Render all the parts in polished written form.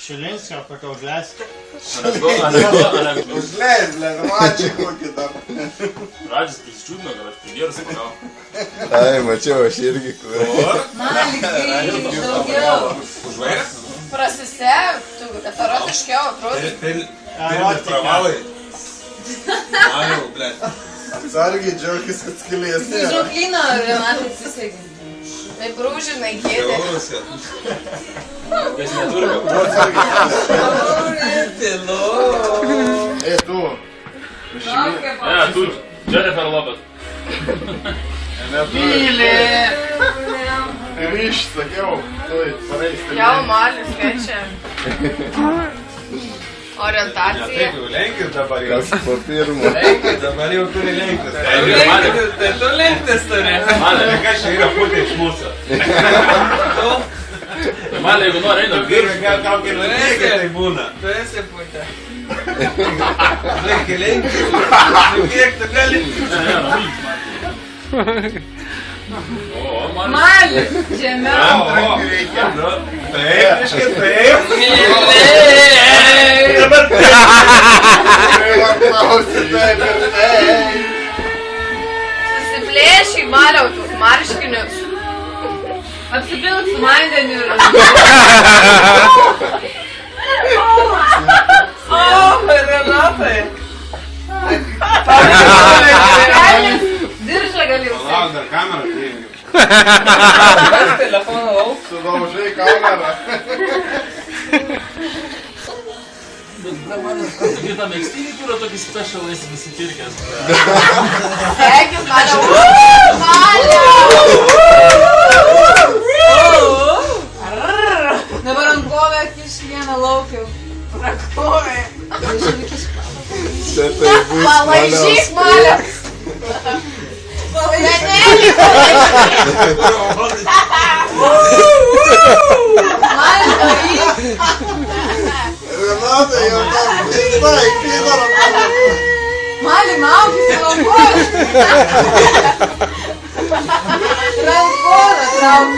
Šelinskio, kokia užleisti? Užleis, blėt, mačiai kokį dar. Radžis prisičiūdino, gal aš prigėrus pagau. Ai, mačiau, aš irgi kur. Malik, daugiau. Užvairęs? Prasisek, tu erotiškiau atrodo. Pravalai. Mariau, blėt. Atsargiai džiaugis, kad skilės. Žuklino Renatą atsisegė. Tai brūžinai kėdė. Jis neturi gal. Ei, tu. Ne, turi. Jennifer Lopez. Neturi. Grįžt, sakiau. Tuoj, pareis. Jau Malis kečia. Orientacija. Taip jau lenkis dabar jau. Kas po pirmo. Lenkis dabar jau turi lenkis. Tai tu lenktis turi. Malė, kas čia yra putė iš mūsų? Malė, jeigu nori, eina virš. Gal tau kaip lenkis tai būna. Tu esi putė. Reikia lenkis. Kiek tu gali? Malis, žemiau. Antrankių reikia. Taip, reiškia taip. Dabar Susiplėšiai Maliau tus marškinius. Apsipilk su vandeniu. O, Renatai. Diržą gali užsėti. Palauk, dar kamerą priėmiau. Kas telefoną lauk? Sudaužai kamerą. Kita megztinį turi tokį special esi nusipirkęs. Sveikis Maliau. Dabar rankovę kiš vieną laukiau. Rankovę. Čia tai bus Palaižyk Maliau. Senelį palaižyk. Renata jau tam žinai, pėdarą palaižyk. Mali, maukis rankovę. Rankovę trauk.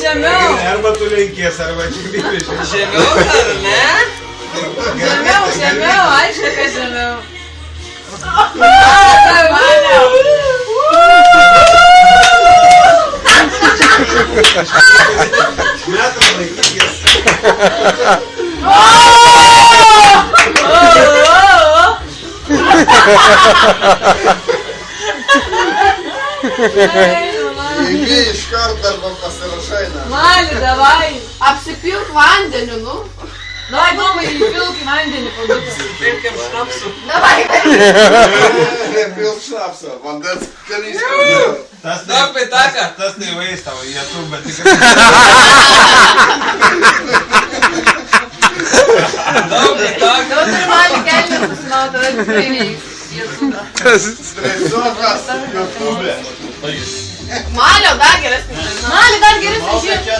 Žemiau. Arba tu lenkies, arba tik grįžti. Žemiau ar ne? Žemiau, aišku, kad žemiau. Metam laikykis. Įgy iš karto arba pasirašai. Mali, davai. Apsipilk vandeniu, nu. Davai, Domai, įpilk į vandenį padukas. Pirkim šnapsų. Davai, Pilk šnapsą, vandens karys. Dapai taką. Tas tai vaistavo, jie tu, bet tik... Dapai taką. tu turi Mali kelnes susinauti, tada tikrai veiks. Stresuotas YouTube. Malio, dar geresnis. Mali, dar geresnis. Čia